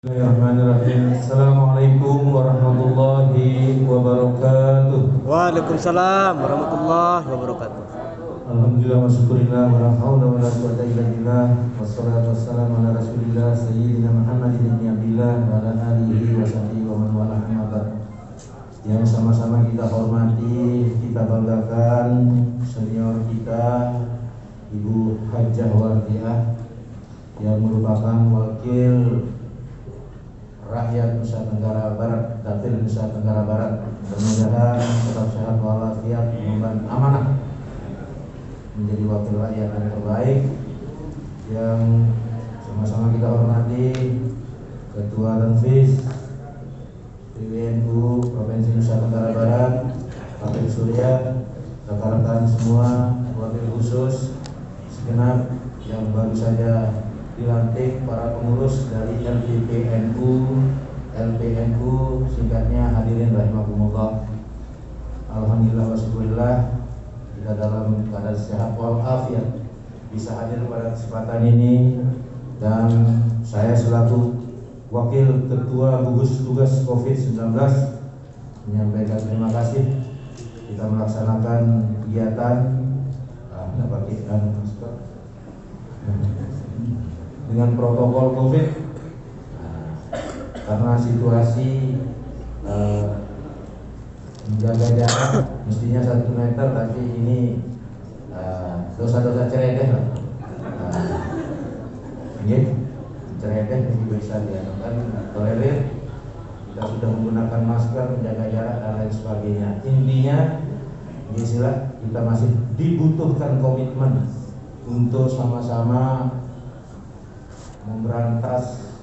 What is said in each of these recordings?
Bismillahirrahmanirrahim. Assalamualaikum warahmatullahi wabarakatuh. Waalaikumsalam warahmatullahi wabarakatuh. Alhamdulillah wa syukurillah wa la haula wa la quwwata illa billah. Wassalatu wassalamu ala Rasulillah sayyidina Muhammadin ibn Abdillah wa ala alihi wa sahbihi wa man wala amma ba'd. Yang sama-sama kita hormati, kita banggakan senior kita Ibu Hajjah Wardiah yang merupakan wakil rakyat Nusa Tenggara Barat, Dapil Nusa Tenggara Barat. Mudah-mudahan tetap sehat walafiat, mengemban amanah menjadi wakil rakyat yang terbaik. Yang sama-sama kita hormati Ketua Tanfis PWNU Provinsi Nusa Tenggara Barat, Pak Surya, rekan-rekan semua, wakil khusus segenap yang baru saja dilantik, para pengurus dari LPNU singkatnya, hadirin rahimakumullah. Alhamdulillah wa syukurillah kita dalam keadaan sehat walafiat bisa hadir pada kesempatan ini, dan saya selaku wakil ketua gugus tugas COVID-19 menyampaikan terima kasih. Kita melaksanakan kegiatan dengan protokol COVID karena situasi menjaga jarak mestinya 1 meter, tapi ini dosa-dosa ceredeh lah. Ceredeh bisa dilakukan, tolerir. Kita sudah menggunakan masker, menjaga jarak dan lain sebagainya. Intinya istilah kita masih dibutuhkan komitmen untuk sama-sama memberantas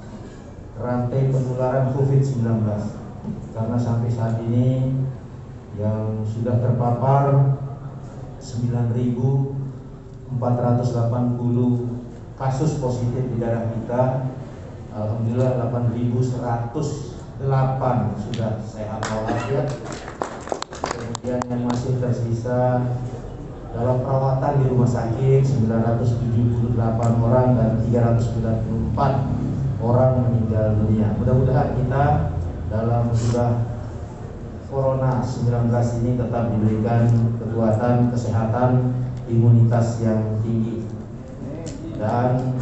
rantai penularan COVID-19, karena sampai saat ini yang sudah terpapar 9.480 kasus positif di daerah kita. Alhamdulillah 8.108 sudah sehat walafiat. Kemudian yang masih tersisa dalam perawatan di rumah sakit 978 orang dan 394 orang meninggal dunia. Mudah-mudahan kita dalam musibah Corona 19 ini tetap diberikan kekuatan, kesehatan, imunitas yang tinggi. Dan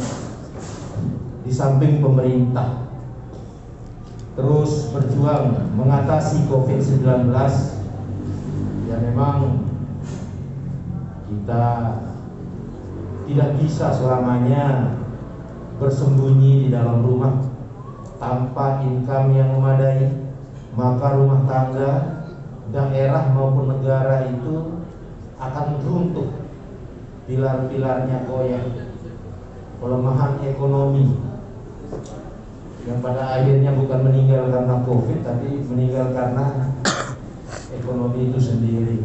di samping pemerintah terus berjuang mengatasi COVID-19, ya memang kita tidak bisa selamanya bersembunyi di dalam rumah tanpa income yang memadai, maka rumah tangga, daerah maupun negara itu akan runtuh, pilar-pilarnya goyah. Pelemahan ekonomi yang pada akhirnya bukan meninggal karena COVID, tapi meninggal karena ekonomi itu sendiri.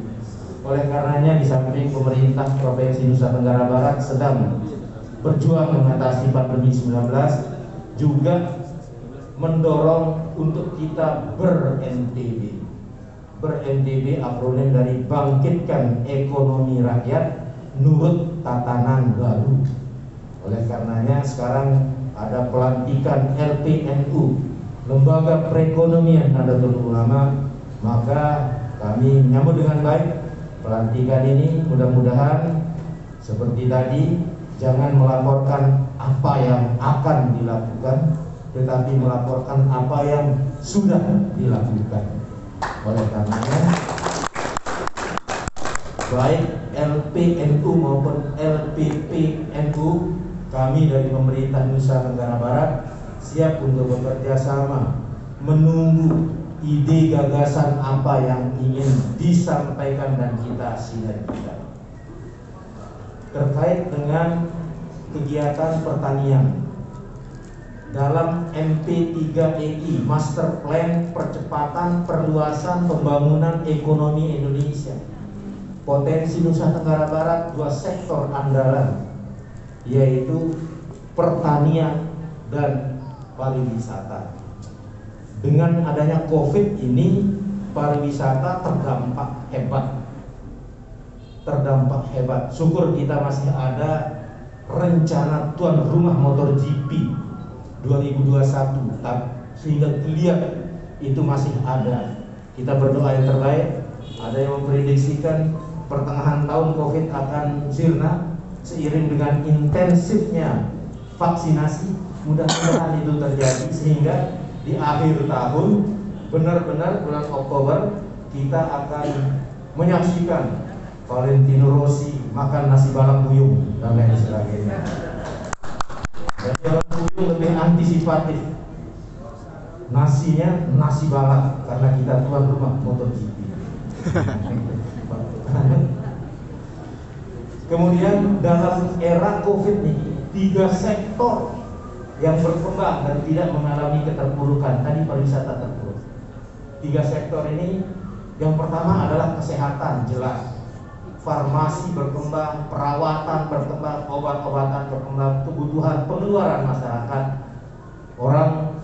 Oleh karenanya, di samping pemerintah Provinsi Nusa Tenggara Barat sedang berjuang mengatasi pandemi 19, juga mendorong untuk kita ber-NTB akronim dari bangkitkan ekonomi rakyat nurut tatanan baru. Oleh karenanya sekarang ada pelantikan LPNU, Lembaga Perekonomian Nahdlatul Ulama, maka kami menyambut dengan baik pelantikan ini. Mudah-mudahan seperti tadi, jangan melaporkan apa yang akan dilakukan, tetapi melaporkan apa yang sudah dilakukan. Oleh karenanya, baik LPNU maupun LPPNU, kami dari pemerintah Nusa Tenggara Barat siap untuk bekerja sama, menunggu ide gagasan apa yang ingin disampaikan dan kita sinergikan terkait dengan kegiatan pertanian dalam MP3EI, Master Plan Percepatan Perluasan Pembangunan Ekonomi Indonesia. Potensi Nusa Tenggara Barat 2 sektor andalan, yaitu pertanian dan pariwisata. Dengan adanya COVID ini, pariwisata terdampak hebat. Syukur kita masih ada rencana tuan rumah MotoGP 2021, sehingga dilihat itu masih ada. Kita berdoa yang terbaik. Ada yang memprediksikan pertengahan tahun COVID akan sirna seiring dengan intensifnya vaksinasi. Mudah-mudahan itu terjadi sehingga di akhir tahun benar-benar bulan Oktober kita akan menyaksikan Valentino Rossi makan nasi balap buyung dan lain sebagainya. Dan balap buyung lebih antisipatif. Nasinya nasi balap karena kita tuan rumah MotoGP. Kemudian dalam era COVID ini 3 sektor yang berkembang dan tidak mengalami keterpurukan. Tadi pariwisata terpuruk. 3 sektor ini, yang pertama adalah kesehatan, jelas. Farmasi berkembang, perawatan berkembang, obat-obatan berkembang, kebutuhan pengeluaran masyarakat. Orang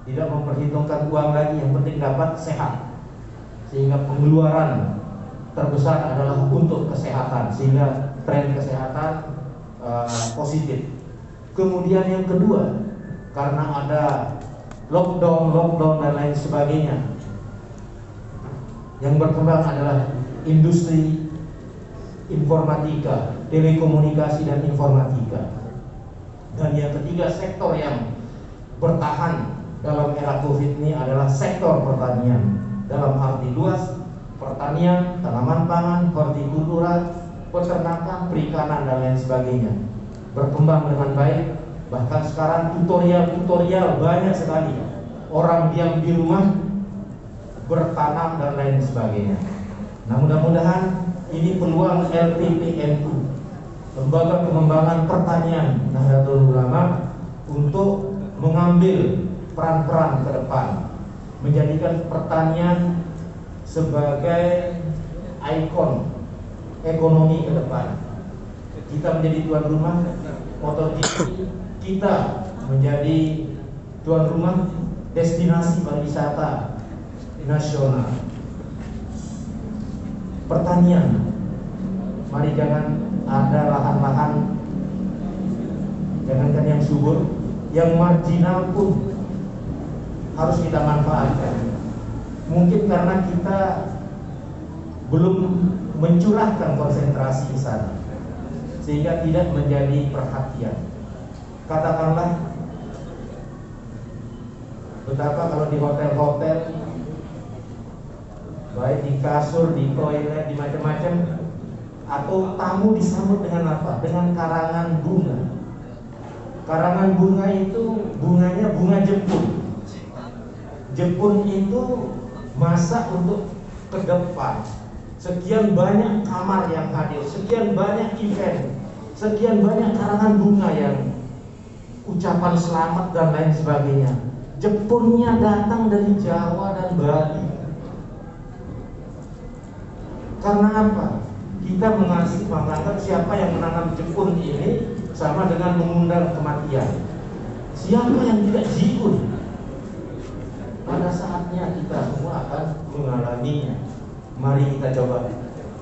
tidak memperhitungkan uang lagi, yang penting dapat sehat. Sehingga pengeluaran terbesar adalah untuk kesehatan, sehingga tren kesehatan positif. Kemudian yang kedua, karena ada lockdown dan lain sebagainya, yang berkembang adalah industri informatika, telekomunikasi dan informatika. Dan yang ketiga, sektor yang bertahan dalam era COVID ini adalah sektor pertanian. Dalam arti luas, pertanian, tanaman pangan, hortikultura, peternakan, perikanan dan lain sebagainya berkembang dengan baik. Bahkan sekarang tutorial banyak sekali. Orang diam di rumah bertanam dan lain sebagainya. Nah, mudah-mudahan ini peluang LPPNU, Lembaga Pengembangan Pertanian Nahdlatul Ulama, untuk mengambil peran-peran ke depan, menjadikan pertanian sebagai ikon ekonomi ke depan. Kita menjadi tuan rumah MotoGP, kita menjadi tuan rumah destinasi pariwisata nasional. Pertanian, mari jangan ada lahan-lahan, jangankan yang subur, yang marginal pun harus kita manfaatkan. Mungkin karena kita belum mencurahkan konsentrasi di sana, sehingga tidak menjadi perhatian. Katakanlah betapa kalau di hotel-hotel, baik di kasur, di toilet, di macam-macam, atau tamu disambut dengan apa? Dengan karangan bunga. Karangan bunga itu bunganya bunga jepun. Jepun itu masak untuk ke depan. Sekian banyak kamar yang hadir, sekian banyak event, sekian banyak karangan bunga yang ucapan selamat dan lain sebagainya. Jepunnya datang dari Jawa dan Bali. Karena apa? Kita menganggap siapa yang menanam jepun ini sama dengan mengundang kematian. Siapa yang tidak jihun, pada saatnya kita semua akan mengalaminya. Mari kita coba.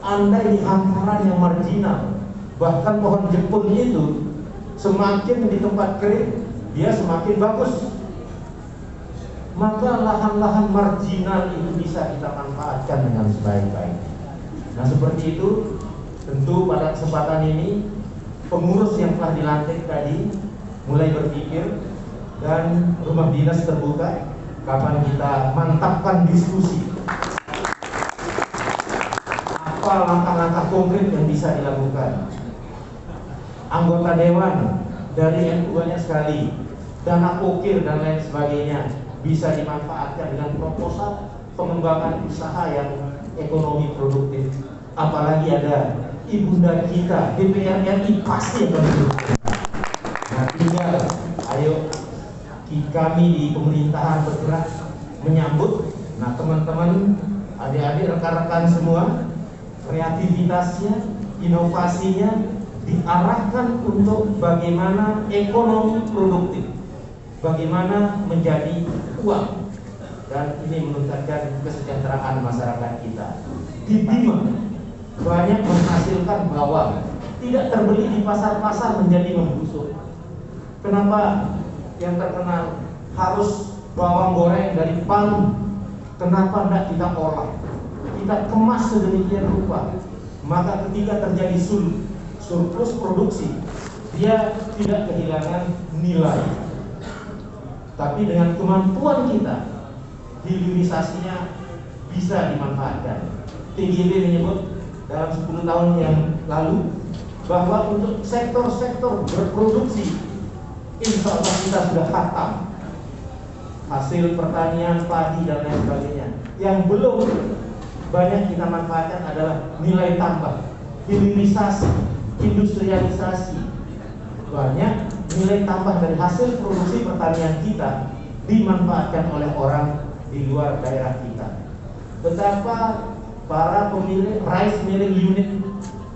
Andai di hamparan yang marginal, bahkan pohon jepun itu semakin di tempat kering, dia semakin bagus. Maka lahan-lahan marginal itu bisa kita manfaatkan dengan sebaik-baik. Nah, seperti itu, tentu pada kesempatan ini pengurus yang telah dilantik tadi mulai berpikir, dan rumah dinas terbuka. Kapan kita mantapkan diskusi apa langkah-langkah konkret yang bisa dilakukan. Anggota dewan dari NU banyak sekali, dana pokir dan lain sebagainya bisa dimanfaatkan dengan proposal pengembangan usaha yang ekonomi produktif. Apalagi ada ibunda kita DPR RI pasti akan mendukung. Nah, tinggal ayo kami di pemerintahan bergerak menyambut. Nah, teman-teman, adik-adik, rekan-rekan semua, kreativitasnya, inovasinya diarahkan untuk bagaimana ekonomi produktif, bagaimana menjadi uang, dan ini meningkatkan kesejahteraan masyarakat kita. Di Bima banyak menghasilkan bawang, tidak terbeli di pasar-pasar menjadi membusuk. Kenapa? yang terkenal harus bawang goreng dari Palu. Kenapa tidak kita olah? Kita kemas sedemikian rupa. Maka ketika terjadi surplus produksi, dia tidak kehilangan nilai. Tapi dengan kemampuan kita, hilirisasinya bisa dimanfaatkan. TGB menyebut dalam 10 tahun yang lalu bahwa untuk sektor-sektor berproduksi, insya Allah kita sudah khatam hasil pertanian, padi dan lain sebagainya. Yang belum banyak kita manfaatkan adalah nilai tambah, hilirisasi, industrialisasi. Banyak nilai tambah dari hasil produksi pertanian kita dimanfaatkan oleh orang di luar daerah kita. Betapa para pemilik rice milling unit,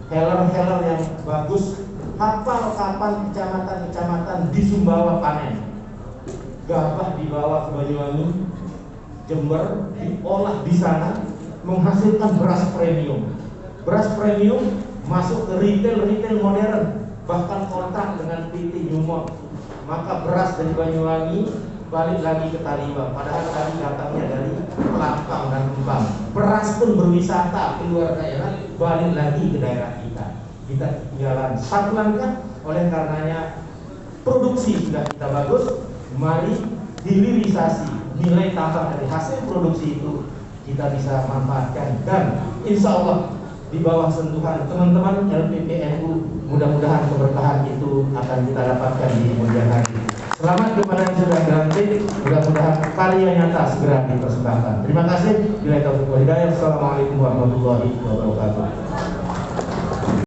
heller yang bagus, hafal kapan kecamatan-kecamatan di Sumbawa panen. Gabah dibawa ke Banyuwangi, Jember, diolah di sana, menghasilkan beras premium. Beras premium masuk ke retail modern, bahkan kontak dengan PT Newmont. Maka beras dari Banyuwangi balik lagi ke Taliba, padahal tadi datangnya dari Pelampang dan Rembang. Beras pun berwisata keluar daerah, balik lagi ke daerah kita. Kita jalan satu langkah. Oleh karenanya produksi sudah kita bagus, mari hilirisasi, nilai tambah dari hasil produksi itu kita bisa manfaatkan, dan insya Allah di bawah sentuhan teman-teman LPPNU, mudah-mudahan keberkahan itu akan kita dapatkan di kemudian hari. Selamat kepada yang sudah dilantik, mudah-mudahan karya nyata segera dipersembahkan. Terima kasih. Bila taufiq wal hidayah. Assalamualaikum warahmatullahi wabarakatuh.